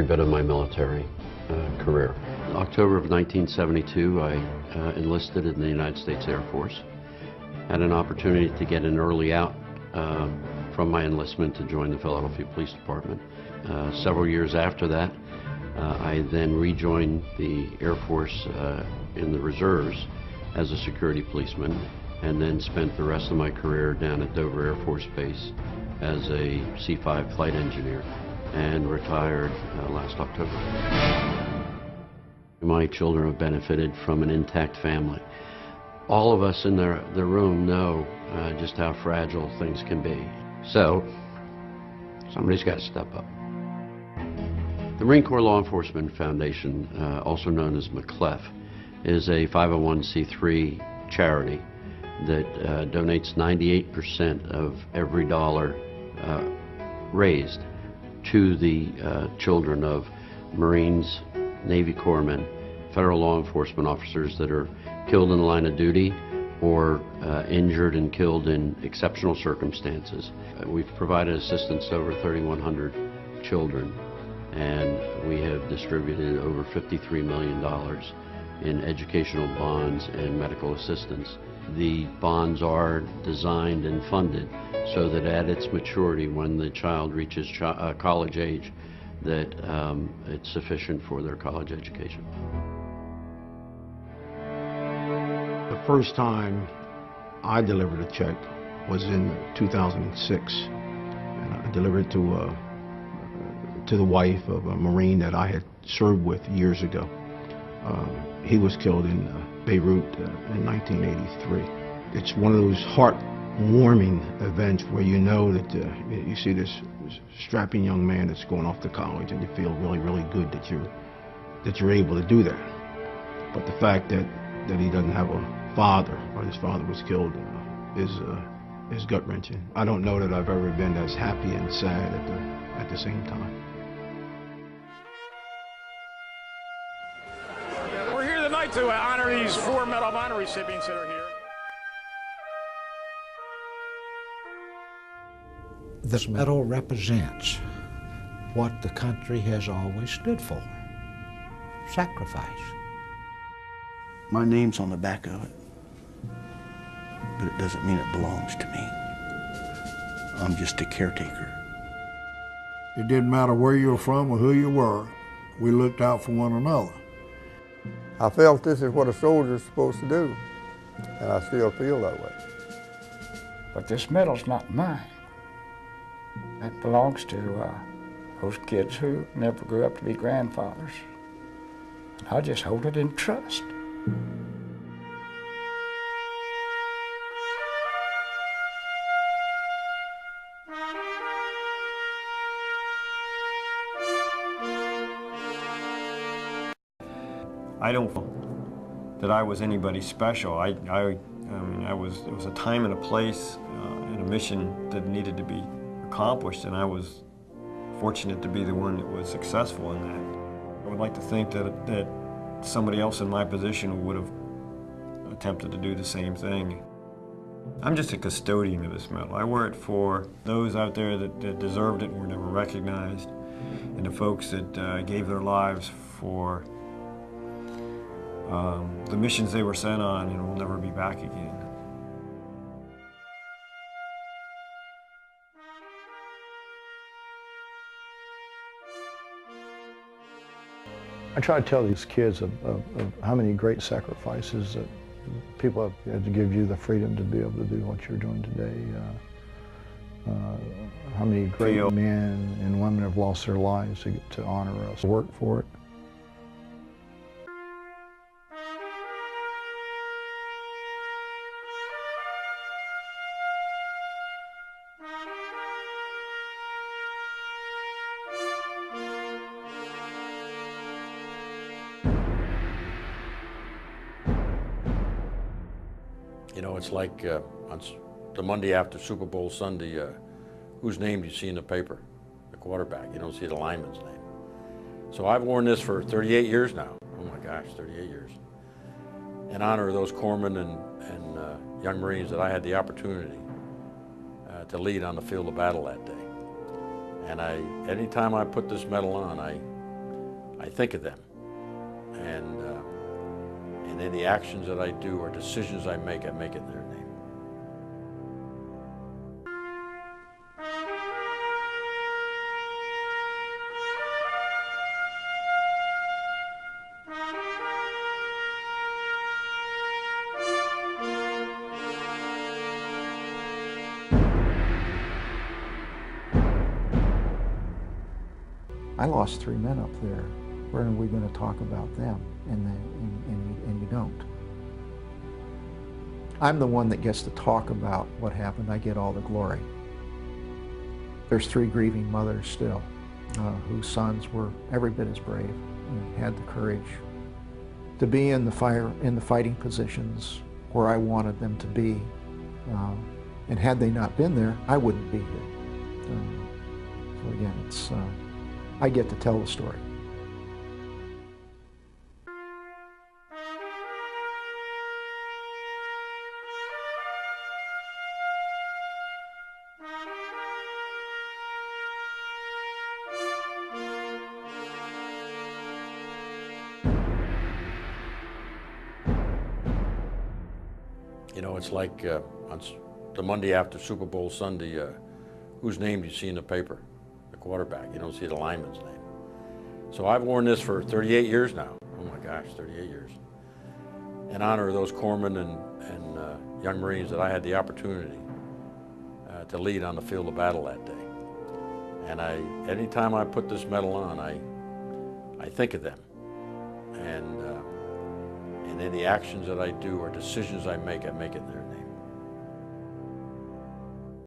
every bit of my military career. In October of 1972, I enlisted in the United States Air Force. Had an opportunity to get an early out from my enlistment to join the Philadelphia Police Department. Several years after that, I then rejoined the Air Force in the reserves as a security policeman, and then spent the rest of my career down at Dover Air Force Base as a C-5 flight engineer, and retired last October. My children have benefited from an intact family. All of us in the room know just how fragile things can be. So, somebody's got to step up. The Marine Corps Law Enforcement Foundation, also known as MCLEF, is a 501c3 charity that donates 98% of every dollar raised to the children of Marines, Navy corpsmen, federal law enforcement officers that are killed in the line of duty or injured and killed in exceptional circumstances. We've provided assistance to over 3,100 children, and we have distributed over $53 million in educational bonds and medical assistance. The bonds are designed and funded so that at its maturity, when the child reaches college age, that it's sufficient for their college education. The first time I delivered a check was in 2006, and I delivered it to the wife of a Marine that I had served with years ago. He was killed in Beirut in 1983. It's one of those heart-warming events where you know that you see this strapping young man that's going off to college, and you feel really, really good that you're able to do that. But the fact that he doesn't have a father, or his father was killed, is gut-wrenching. I don't know that I've ever been as happy and sad at the same time. We're here tonight to honor these 4 Medal of Honor recipients that are here. This medal represents what the country has always stood for: sacrifice. My name's on the back of it, but it doesn't mean it belongs to me. I'm just a caretaker. It didn't matter where you were from or who you were. We looked out for one another. I felt this is what a soldier's supposed to do, and I still feel that way. But this medal's not mine. That belongs to those kids who never grew up to be grandfathers. And I just hold it in trust. I don't feel that I was anybody special. It was a time and a place and a mission that needed to be accomplished, and I was fortunate to be the one that was successful in that. I would like to think that somebody else in my position would have attempted to do the same thing. I'm just a custodian of this medal. I wear it for those out there that deserved it and were never recognized, and the folks that gave their lives for the missions they were sent on and will never be back again. I try to tell these kids of how many great sacrifices that people have had to give you the freedom to be able to do what you're doing today. How many great men and women have lost their lives to honor us, work for it. You know, it's like on the Monday after Super Bowl Sunday, whose name do you see in the paper? The quarterback. You don't see the lineman's name. So I've worn this for 38 years now. Oh my gosh, 38 years. In honor of those corpsmen and young Marines that I had the opportunity to lead on the field of battle that day. And anytime I put this medal on, I think of them. And any actions that I do or decisions I make it in their name. I lost 3 men up there. When are we going to talk about them? And you don't. I'm the one that gets to talk about what happened. I get all the glory. There's 3 grieving mothers still, whose sons were every bit as brave and had the courage to be in the fighting positions where I wanted them to be. And had they not been there, I wouldn't be here. So again, I get to tell the story. You know, it's like on the Monday after Super Bowl Sunday, whose name do you see in the paper? The quarterback. You don't see the lineman's name. So I've worn this for 38 years now. Oh my gosh, 38 years. In honor of those corpsmen and young Marines that I had the opportunity to lead on the field of battle that day. And anytime I put this medal on, I think of them. And any actions that I do or decisions I make it in their name.